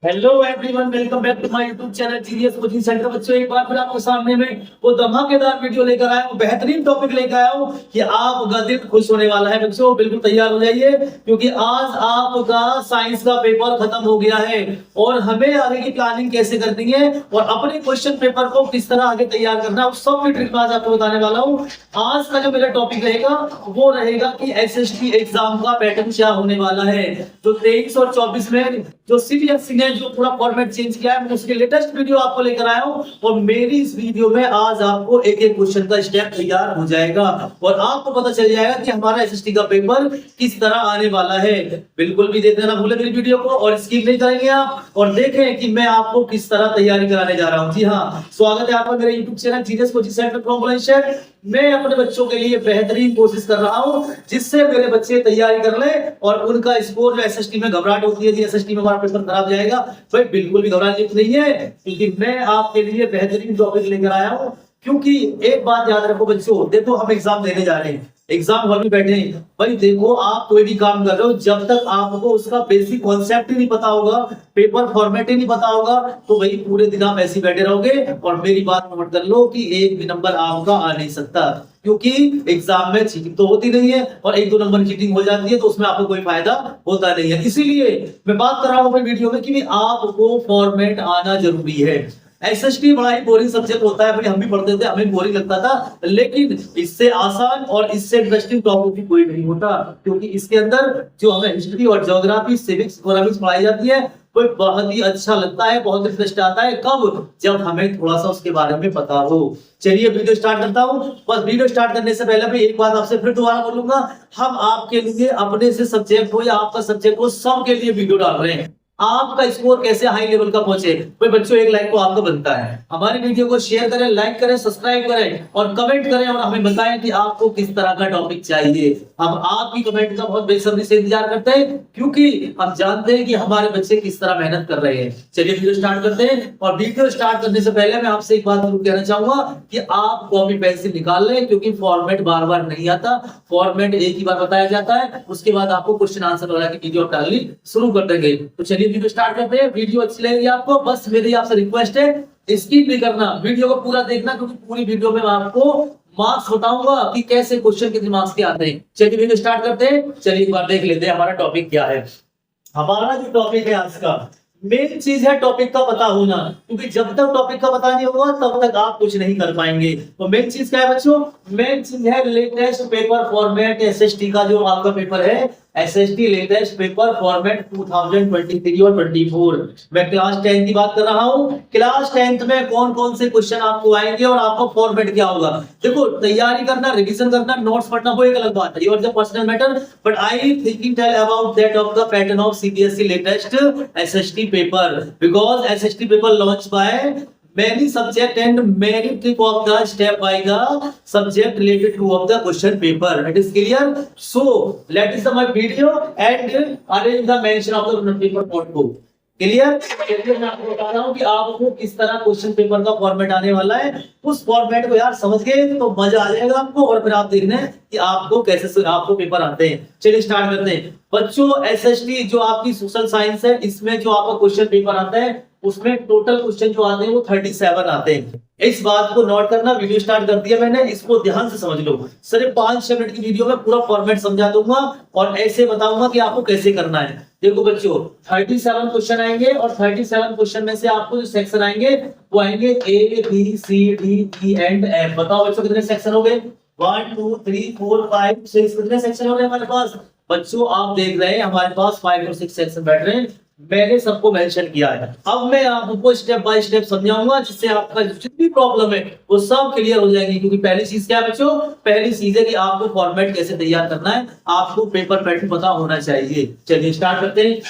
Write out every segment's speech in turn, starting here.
Hello everyone, welcome back to my YouTube channel genius coaching centre. बच्चों, एक बार फिर आपके सामने में वो धमाकेदार वीडियो लेकर आया हूँ, बेहतरीन टॉपिक लेकर आया हूँ कि आपका दिल खुश होने वाला है। बच्चों बिल्कुल तैयार हो जाइए, क्योंकि आज आपका साइंस का पेपर खत्म हो गया है और हमें आगे की प्लानिंग कैसे करनी है और अपने क्वेश्चन पेपर को किस तरह आगे तैयार करना है, उस सब की ट्रिक आज आपको बताने वाला हूँ। आज का जो मेरा टॉपिक रहेगा वो रहेगा कि एसएसटी एग्जाम का पैटर्न क्या होने वाला है। जो 23 और 24 में जो सीबीएसई ने जो पूरा फॉर्मेट चेंज किया है, मैं उसके लेटेस्ट वीडियो आपको लेकर आया हूं और मेरी इस वीडियो में आज आपको एक एक क्वेश्चन का स्टेप तैयार हो जाएगा और आपको पता चल जाएगा कि हमारा एसएसटी का पेपर किस तरह आने वाला है। बिल्कुल भी देखना ना भूलें मेरी वीडियो को और स्किप नहीं करेंगे आप, और देखें कि मैं आपको किस तरह तैयारी कराने जा रहा हूं। जी हाँ, स्वागत है आपका मेरे YouTube channel genius coaching centre from Bulandshahr. मैं अपने बच्चों के लिए बेहतरीन कोशिश कर रहा हूं जिससे मेरे बच्चे तैयारी कर लें और उनका स्कोर जो एसएसटी में घबराहट होती है, एसएसटी में हमारा पेपर खराब जाएगा, भाई बिल्कुल भी घबराने की नहीं है, क्योंकि मैं आपके लिए बेहतरीन टॉपिक लेकर आया हूं। क्योंकि एक बात याद रखो बच्चों, देखो हम एग्जाम देने जा रहे हैं, एग्जाम हॉल में बैठे हैं, भाई देखो आप कोई भी काम कर रहे हो, जब तक आपको उसका बेसिक कॉन्सेप्ट ही नहीं पता होगा, पेपर फॉर्मेट ही नहीं पता होगा, तो भाई पूरे दिन आप ऐसे बैठे रहोगे। और मेरी बात नोट कर लो कि एक भी नंबर आपका आ नहीं सकता, क्योंकि एग्जाम में चीटिंग तो होती नहीं है और एक दो नंबर चीटिंग हो जाती है तो उसमें आपको कोई फायदा होता नहीं है। इसीलिए मैं बात कर रहा हूं वीडियो में कि आपको फॉर्मेट आना जरूरी है। एसएसटी बड़ा ही बोरिंग सब्जेक्ट होता है, भाई हम भी पढ़ते थे, हमें बोरिंग लगता था, लेकिन इससे आसान और इससे इंटरेस्टिंग टॉपिक भी कोई नहीं होता, क्योंकि इसके अंदर जो हमें हिस्ट्री और ज्योग्राफी, सिविक्स, इकोनॉमिक्स पढ़ाई जाती है, कोई बहुत ही अच्छा लगता है, बहुत इंटरेस्ट आता है। कब? जब हमें थोड़ा सा उसके बारे में पता हो। चलिए वीडियो स्टार्ट करता हूं। बस वीडियो स्टार्ट करने से पहले मैं एक बात आपसे फिर दोबारा बोलूंगा, हम आपके लिए अपने से सब्जेक्ट हो या आपका सब्जेक्ट हो, सबके लिए वीडियो डाल रहे हैं। आपका स्कोर कैसे हाई लेवल का पहुंचे, भाई बच्चों एक लाइक तो आपको बनता है। हमारी वीडियो को शेयर करें, लाइक करें, सब्सक्राइब करें और कमेंट करें और हमें बताएं कि आपको किस तरह का टॉपिक चाहिए। हम आपकी कमेंट का बहुत बेसब्री से इंतजार करते हैं, क्योंकि हम जानते हैं कि हमारे बच्चे किस तरह मेहनत कर रहे हैं। चलिए वीडियो स्टार्ट करते हैं। और वीडियो स्टार्ट करने से पहले मैं आपसे एक बात जरूर कहना चाहूंगा कि आप कॉपी पेंसिल निकाल लें, क्योंकि फॉर्मेट बार बार नहीं आता, फॉर्मेट एक ही बार बताया जाता है, उसके बाद आपको क्वेश्चन आंसर वगैरह की वीडियो डालनी शुरू कर देंगे। तो चलिए वीडियो स्टार्ट करते हैं। वीडियो अच्छी लगेगी आपको, बस मेरी आपसे रिक्वेस्ट है स्किप नहीं करना, वीडियो को पूरा देखना, क्योंकि पूरी वीडियो में मैं आपको मार्क्स बताऊंगा कि कैसे क्वेश्चन कितने मार्क्स के आते हैं। चलिए वीडियो स्टार्ट करते हैं। चलिए एक बार देख लेते हैं हमारा टॉपिक क्या है। हमारा जो टॉपिक है आज का मेन चीज है टॉपिक का पता होना, क्योंकि जब तक टॉपिक का पता नहीं होगा तब तक आप कुछ नहीं कर पाएंगे। तो मेन चीज क्या है बच्चों? मेन चीज है लेटेस्ट पेपर फॉर्मेट एसएसटी का, जो आपका पेपर है एसएसटी लेटेस्ट पेपर फॉर्मेट 2023 और 24। मैं क्लास 10 की बात कर रहा हूं। क्लास 10 में कौन कौन से क्वेश्चन आपको आएंगे और आपका फॉर्मेट क्या होगा। देखो, तैयारी करना, रिवीजन करना, नोट्स पढ़ना वो एक अलग बात है, your the personal matter, but I thinking tell about that of the pattern of CBSE latest SST paper, because SST paper launch by many subject and many tip of the step by the subject related to of the question paper. It is clear? So let is the my video and arrange the mention of the paper notebook. Clear? चलिए मैं आपको बता रहा हूँ कि आपको किस तरह क्वेश्चन पेपर का फॉर्मेट आने वाला है। उस फॉर्मेट को यार समझ गए तो मजा आ जाएगा आपको, और फिर आप देखना है कि आपको कैसे आपको पेपर आते हैं। चलिए स्टार्ट करते हैं बच्चों। एसएसटी जो आपकी सोशल साइंस है, इसमें जो आपका क्वेश्चन पेपर आता है उसमें टोटल क्वेश्चन जो आते हैं वो 37 आते हैं। इस बात को नोट करना। वीडियो स्टार्ट कर दिया मैंने, इसको ध्यान से समझ लो। सिर्फ 5-6 मिनट की वीडियो में पूरा फॉर्मेट समझा दूंगा और ऐसे बताऊंगा कि आपको कैसे करना है। देखो बच्चों, 37 क्वेश्चन आएंगे और 37 क्वेश्चन में से आपको जो सेक्शन आएंगे वो आएंगे A B C D E and F. बताओ बच्चों कितने सेक्शन हो गए? 1 2 3 4 5 6 कितने सेक्शन हो गए हमारे पास? बच्चों आप देख रहे हैं हमारे पास 5 और 6 सेक्शन बैठ रहे हैं, मैंने सबको मेंशन किया है। अब मैं आपको स्टेप बाय स्टेप समझाऊंगा, जिससे आपका जितनी प्रॉब्लम है वो सब क्लियर हो जाएगी। क्योंकि पहली चीज क्या है बच्चों? पहली चीज है कि आपको फॉर्मेट कैसे तैयार करना है, आपको पेपर पैटर्न पता होना चाहिए। चलिए स्टार्ट करते हैं।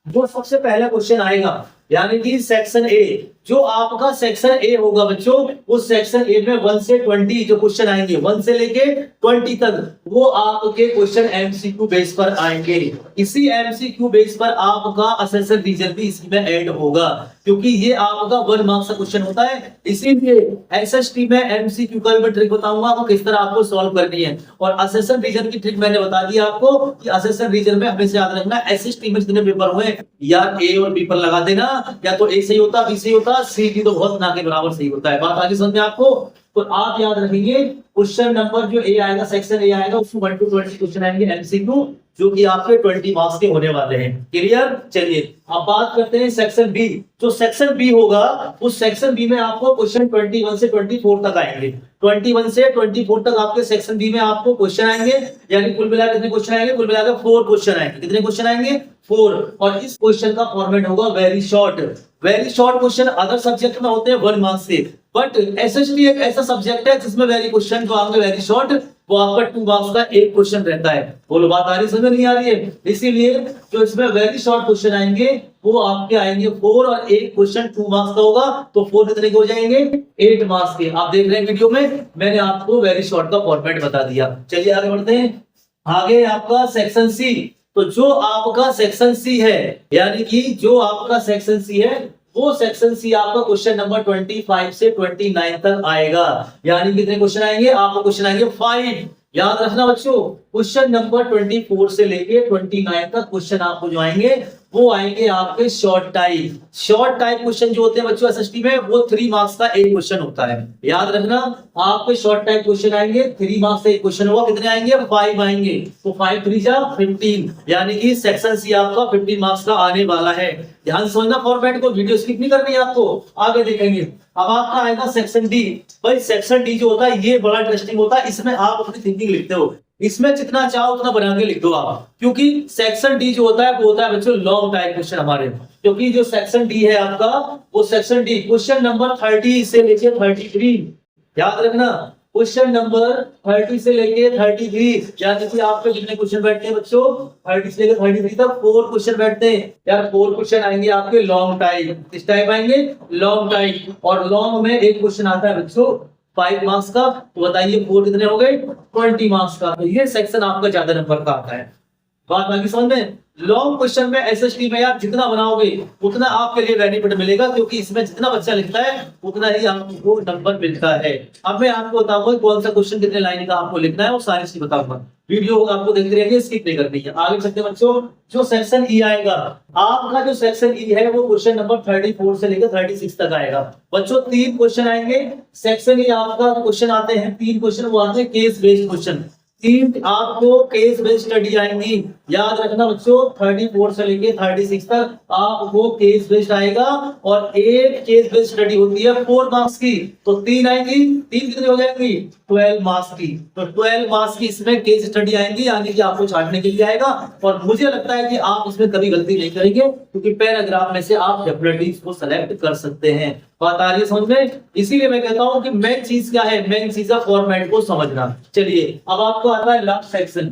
जो सबसे पहला क्वेश्चन आएगा, यानी कि सेक्शन ए, जो आपका सेक्शन ए होगा बच्चों, उस सेक्शन ए में 1 से 20 जो क्वेश्चन आएंगे, 1 से लेके 20 तक, वो आपके क्वेश्चन एमसीक्यू बेस पर आएंगे। इसी एमसीक्यू बेस पर आपका असेसर रीजन भी इसी में ऐड होगा, क्योंकि ये आपका 1 मार्क्स का क्वेश्चन होता है। इसीलिए एसएसटी में एमसीक्यू का मैं ट्रिक बताऊंगा आपको किस तरह आपको सॉल्व करनी है। और असेसर रीजन की ट्रिक मैंने बता दी आपको कि असेसर रीजन में हमेशा याद रखना, एसएसटी में जितने पेपर हुए या ए और बी पर लगा देना, या तो ए सही होता, बी सही होता, सी डी तो बहुत ना के बराबर सही होता है। बात आगे समझ में आपको? तो आप याद रखेंगे क्वेश्चन नंबर जो ए आएगा, सेक्शन ए आएगा, उसमें 1 to 20 क्वेश्चन आएंगे एमसीक्यू, जो कि आपके 20 मार्क्स के होने वाले हैं। क्लियर? चलिए अब बात करते हैं सेक्शन बी। जो सेक्शन बी होगा, उस सेक्शन बी में आपको क्वेश्चन 21 से 24 तक आएंगे। 21 से 24 तक आपके सेक्शन बी में आपको क्वेश्चन आएंगे, यानी कुल मिलाकर कितने क्वेश्चन आएंगे? कुल मिलाकर 4 क्वेश्चन आएंगे। कितने क्वेश्चन आएंगे? 4। और इस क्वेश्चन का फॉर्मेट होगा very short. Very short question other subject में होते हैं 1 मार्क्स के, बट एसएसटी एक ऐसा सब्जेक्ट है जिसमें वेरी क्वेश्चन जो आएंगे वेरी शॉर्ट, वो आपका 2 मार्क्स का एक क्वेश्चन रहता है। बोलो बात आ रही समझ नहीं आ रही है? इसीलिए जो इसमें वेरी शॉर्ट क्वेश्चन आएंगे वो आपके आएंगे 4, और एक क्वेश्चन 2 मार्क्स का होगा, तो 4 कितने के हो जाएंगे? 8 मार्क्स के। आप देख रहे हैं वीडियो में मैंने आपको वेरी शॉर्ट का फॉर्मेट बता दिया। चलिए आगे बढ़ते हैं। आगे आपका सेक्शन सी। तो जो आपका सेक्शन सी है, यानी कि जो आपका सेक्शन सी है, वो सेक्शन सी आपका क्वेश्चन नंबर 25 से 29 तक आएगा। यानी कितने क्वेश्चन आएंगे? आपको क्वेश्चन आएंगे 5। याद रखना बच्चों, क्वेश्चन नंबर 24 से लेके 29 तक क्वेश्चन आपको जो आएंगे वो आएंगे आपके short type. Short type question जो होते हैं बच्चों एसएसटी में, वो 3 मार्क्स का एक क्वेश्चन होता है। याद रखना, आपके शॉर्ट टाइप क्वेश्चन आएंगे 3 मार्क्स से एक क्वेश्चन होगा। कितने आएंगे? 5 आएंगे। तो 5 3 जा 15, यानी कि सेक्शन सी आपका 15 मार्क्स का आने वाला है। ध्यान समझना फॉर्मेट को, वीडियो स्किप नहीं करनी है आपको, आगे देखेंगे। अब आपका आएगा सेक्शन डी। भाई सेक्शन डी जो होता है ये बड़ा इंटरेस्टिंग होता है। इसमें आप अपनी थिंकिंग लिखते हो, इसमें जितना चाहो उतना बना के लिख दो आप, क्योंकि सेक्शन डी जो होता है वो होता है बच्चों लॉन्ग टाइप क्वेश्चन हमारे। क्योंकि जो सेक्शन डी है आपका, वो सेक्शन डी क्वेश्चन नंबर 30 से लेके 33, याद रखना क्वेश्चन नंबर 30 से लेके 33, यानी कि आपके कितने क्वेश्चन बैठते हैं बच्चों? 30 से लेके 33 तक 4 क्वेश्चन बैठते हैं। यार 4 क्वेश्चन आएंगे आपके लॉन्ग टाइप। किस टाइप आएंगे? Long type. और लॉन्ग में एक क्वेश्चन आता है बच्चों 5 मार्क्स का, तो बताइए 4 कितने हो गए? 20 मार्क्स का। तो ये सेक्शन आपका ज्यादा नंबर का आता है। बात बाकी समझ में? लॉन्ग क्वेश्चन में एसएसटी में आप जितना बनाओगे उतना आपके लिए बेनिफिट मिलेगा, क्योंकि इसमें जितना बच्चा लिखता है उतना ही आपको नंबर मिलता है। अब मैं आपको बताऊंगा कौन सा क्वेश्चन कितने लाइन का आपको लिखना है, वो सारी चीज बताऊंगा। वीडियो आपको देखते रहिए, स्किप नहीं करनी है। आगे चलते बच्चों, जो सेक्शन ई आएगा आपका, जो सेक्शन ई है वो क्वेश्चन नंबर 34 से लेकर 36 तक आएगा। बच्चों 3 क्वेश्चन आएंगे सेक्शन ई आपका। क्वेश्चन आते हैं 3 क्वेश्चन, वो आते हैं केस बेस्ड क्वेश्चन। 3 आपको केस बेस्ड स्टडी आएंगी। याद रखना बच्चों 34 से लेके 36 तक आपको केस बेस्ड आएगा, और एक केस बेस्ड स्टडी होती है 4 मार्क्स की, तो 3 आएंगी। 3 कितनी हो जाएंगी? 12 मार्क्स की। तो 12 मार्क्स की इसमें केस स्टडी आएंगी, यानी कि आपको छांटने के लिए आएगा। और मुझे लगता है कि आप इसमें कभी गलती नहीं करेंगे, क्योंकि पैराग्राफ में से आप डेफिनेटली इसको सेलेक्ट कर सकते हैं। बात आ रही है समझ में? इसीलिए मैं कहता हूं कि मेन चीज क्या है? मेन चीज है फॉर्मेट को समझना। चलिए अब आपको आता है लास्ट सेक्शन,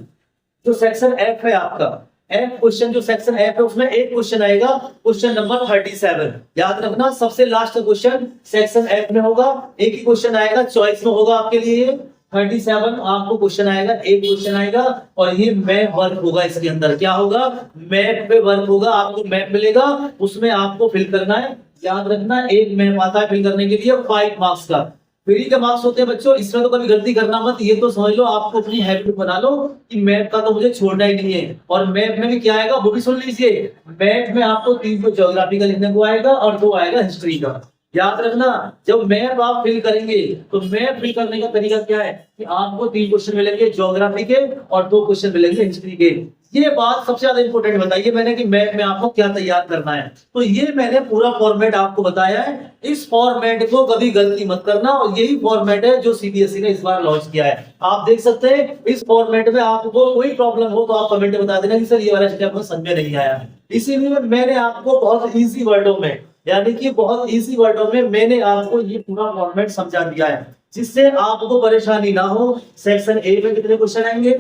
जो सेक्शन एफ है आपका। एफ क्वेश्चन, जो सेक्शन एफ है उसमें एक क्वेश्चन आएगा, क्वेश्चन नंबर 37। याद रखना सबसे लास्ट क्वेश्चन सेक्शन एफ में होगा। एक ही क्वेश्चन आएगा, चॉइस में होगा आपके लिए। 37 आपको क्वेश्चन आएगा, एक क्वेश्चन आएगा, और ये मैप वर्क होगा। इसके अंदर क्या होगा? मैप पे वर्क होगा। आपको मैप मिलेगा, उसमें आपको फिल करना है। याद रखना एक मैप आता है फिल करने के लिए 5 मार्क्स का। फ्री के मार्क्स होते हैं बच्चों, इसमें तो कभी गलती करना मत। ये तो समझ लो, आपको अपनी हैबिट बना लो कि मैप का तो मुझे छोड़ना ही नहीं है। और मैप में भी क्या आएगा वो भी सुन लीजिए। मैप में आपको 3 तो ज्योग्राफी का लिखने को आएगा और 2 आएगा हिस्ट्री का। याद रखना जब मैप आप फिल करेंगे तो मैप फिल करने का तरीका क्या है कि आपको 3 क्वेश्चन मिलेंगे ज्योग्राफी के और 2 क्वेश्चन मिलेंगे हिस्ट्री के। ये बात सबसे ज्यादा इंपॉर्टेंट बताइए मैंने कि मैप में आपको क्या तैयार करना है। तो ये मैंने पूरा फॉर्मेट आपको बताया है। इस फॉर्मेट को कभी गलती मत करना, और यही फॉर्मेट है जो सीबीएसई ने इस बार लॉन्च किया है। आप देख सकते हैं इस फॉर्मेट में आपको कोई प्रॉब्लम हो तो आप कमेंट में बता देना कि सर ये वाला स्टेप में समझ में नहीं आया। इसीलिए मैंने आपको बहुत इजी वर्डों में, यानी कि बहुत इजी वर्डों में मैंने आपको ये पूरा फॉर्मेट समझा दिया है, जिससे आपको परेशानी ना हो। सेक्शन ए में कितने क्वेश्चन आएंगे?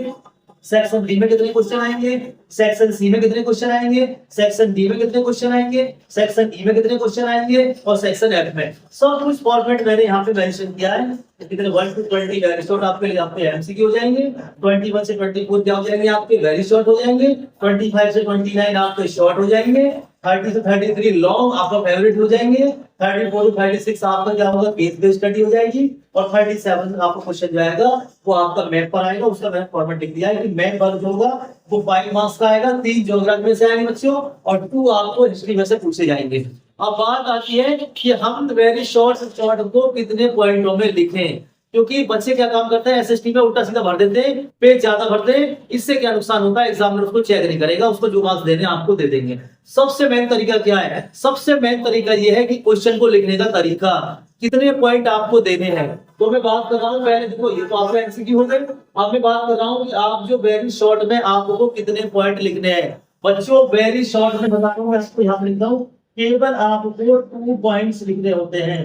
सेक्शन बी में कितने क्वेश्चन आएंगे, सेक्शन सी में कितने क्वेश्चन आएंगे, सेक्शन डी में कितने क्वेश्चन आएंगे, सेक्शन ई में कितने क्वेश्चन आएंगे और सेक्शन एफ में। सब कुछ फॉर्मेट मैंने यहाँ पे मेंशन किया है। कितने 1 to 20 वेरी शॉर्ट आपके लिए आपके एमसीक्यू हो जाएंगे, 21 से 24 क्या हो जाएंगे आपके वेरी शॉर्ट हो जाएंगे, 25 से 29 आपके शॉर्ट हो जाएंगे, 30 से 33 लॉन्ग आपका फेवरेट हो जाएंगे, 34 to 36 आपका क्या होगा केस बेस्ड स्टडी हो जाएगी और 37 आपका क्वेश्चन जो आएगा वो आपका मैथ पर आएगा। उसका मैंने फॉर्मेट लिख दिया है कि मैथ वर्ग जो होगा वो 5 मार्क्स का आएगा, 3 ज्योग्राफी में से आएंगे बच्चों और 2 आपको हिस्ट्री में से पूछे जाएंगे। अब बात आती है कि हम वेरी शॉर्ट को कितने पॉइंटों में लिखें, क्योंकि बच्चे क्या काम करते हैं एसएसटी में उल्टा सीधा भर देते हैं, पेज ज्यादा भरते हैं। इससे क्या नुकसान होता है, एग्जामिनर उसको चेक नहीं करेगा, उसको जो मार्क्स देने आपको दे देंगे। सबसे मेन तरीका क्या है, सबसे मेन तरीका यह है कि क्वेश्चन को लिखने का तरीका, कितने पॉइंट आपको देने हैं। तो मैं बात कर रहा हूँ पहले देखो ये तो आपका एमसीक्यू हो गए। अब मैं बात कर रहा हूँ कि आप जो वेरी शॉर्ट में आपको कितने पॉइंट लिखने हैं। बच्चों वेरी शॉर्ट में बता रहा हूँ, मैं इसको यहाँ लिखता हूँ, केवल आपको 2 पॉइंट्स लिखने होते हैं।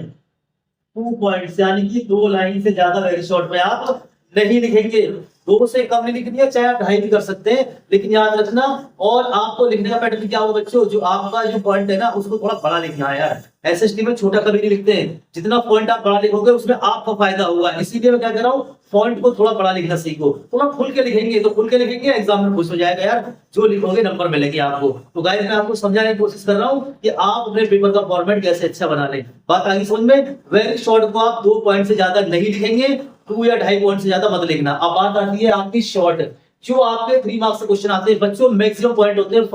2 पॉइंट्स यानी कि 2 लाइन से ज्यादा वेरी शॉर्ट में आप नहीं लिखेंगे। 2 से कम नहीं लिखनी है, चाहे आप 2.5 भी कर सकते हैं, लेकिन याद रखना। और आपको लिखने का पैटर्न क्या होगा बच्चों, जो आपका जो पॉइंट है ना उसको थोड़ा बड़ा लिखना है यार। एसएसटी में छोटा कभी नहीं लिखते हैं, जितना पॉइंट आप बड़ा लिखोगे उसमें आपका फायदा होगा। इसीलिए मैं क्या कर रहा हूँ, फॉन्ट को थोड़ा बड़ा लिखना सीखो। थोड़ा खुल के लिखेंगे तो खुल के लिखेंगे, एग्जाम में खुश हो जाएगा यार, जो लिखोगे नंबर मिलेंगे आपको। तो गाइस मैं आपको समझाने की कोशिश कर रहा हूँ कि आप अपने पेपर का फॉर्मेट कैसे अच्छा बना लें। बात आगे समझ में। वेरी शॉर्ट को आप 2 पॉइंट से ज्यादा नहीं लिखेंगे, 2 या 2.5 पॉइंट से ज्यादा मत लिखना। अब बात आती है आपकी शॉर्ट, जो आपके 3 मार्क्स के क्वेश्चन आते हैं बच्चों, मैक्सिमम पॉइंट होते हैं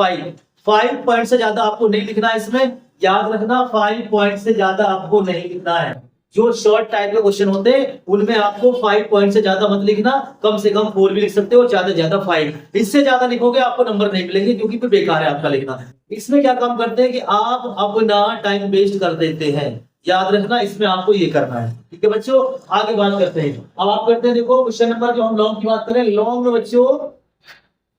5 पॉइंट से ज्यादा आपको नहीं लिखना है इसमें। याद रखना 5 पॉइंट से ज्यादा आपको नहीं लिखना है। जो शॉर्ट टाइप के क्वेश्चन होते हैं उनमें आपको 5 पॉइंट से ज्यादा मत लिखना, कम से कम 4 भी लिख सकते हो, ज्यादा से ज्यादा 5। इससे ज्यादा लिखोगे आपको नंबर नहीं मिलेंगे, क्योंकि फिर बेकार है आपका लिखना। इसमें क्या काम करते हैं कि आप अपना टाइम वेस्ट कर देते हैं। याद रखना इसमें आपको ये करना है, ठीक है बच्चों। आगे बात करते हैं। अब आप करते हैं देखो क्वेश्चन नंबर, जो हम लॉन्ग की बात करें, लॉन्ग में बच्चों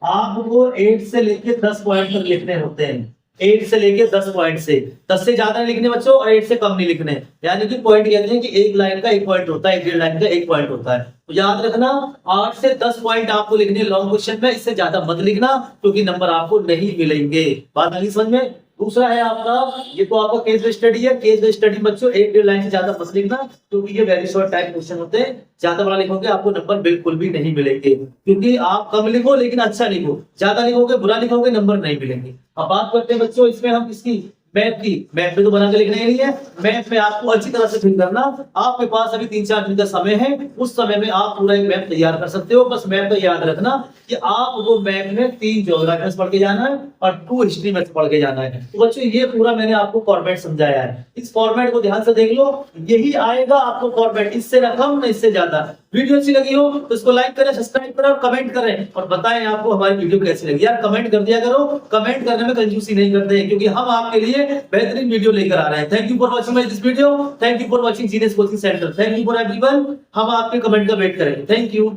आपको 8 से लेके 10 पॉइंट तक लिखने होते हैं। 8 से लेके 10 पॉइंट से 10 से ज्यादा नहीं लिखने बच्चों और 8 से कम नहीं लिखने। यानी कि पॉइंट कहते हैं कि एक लाइन का 1 पॉइंट होता है, 1.5 लाइन का 1 पॉइंट होता है। तो याद रखना 8 से 10 पॉइंट आपको लिखने लॉन्ग क्वेश्चन में, इससे ज्यादा मत लिखना क्योंकि नंबर आपको नहीं मिलेंगे। बात आगे समझ में। दूसरा है आपका, ये तो आपका केस बेस्ड स्टडी है। केस बेस्ड स्टडी बच्चों 1.5 लाइन से ज्यादा मत लिखना, क्योंकि ये वेरी शॉर्ट टाइप क्वेश्चन होते हैं। ज्यादा बड़ा लिखोगे आपको नंबर बिल्कुल भी नहीं मिलेंगे, क्योंकि आप कम लिखो लेकिन अच्छा लिखो, ज्यादा लिखोगे बुरा लिखोगे नंबर नहीं मिलेंगे। अब बात करते हैं बच्चों इसमें हम इसकी मैथ की। मैथ में तो बना के लिखना ही नहीं है, मैथ में आपको अच्छी तरह से ठीक करना। आपके पास अभी 3-4 दिन का समय है, उस समय में आप पूरा एक मैथ तैयार कर सकते हो। बस मैथ का याद रखना कि आपको मैथ में 3 ज्योग्राफी पढ़ के जाना है और 2 हिस्ट्री मैथ पढ़ के जाना है। तो बच्चों ये पूरा मैंने आपको फॉर्मेट समझाया है, इस फॉर्मेट को ध्यान से देख लो, यही आएगा आपको फॉर्मेट, इससे ना कम ना इससे ज्यादा। वीडियो अच्छी लगी हो तो इसको लाइक करें, सब्सक्राइब करें और कमेंट करें और बताएं आपको हमारी वीडियो कैसी लगी। यार कमेंट कर दिया करो, कमेंट करने में कंजूसी नहीं करते हैं, क्योंकि हम आपके लिए बेहतरीन वीडियो लेकर आ रहे हैं। Thank you for watching this video, thank you for watching genius coaching centre, thank you for everyone. हम आपके कमेंट का वेट करेंगे। Thank you.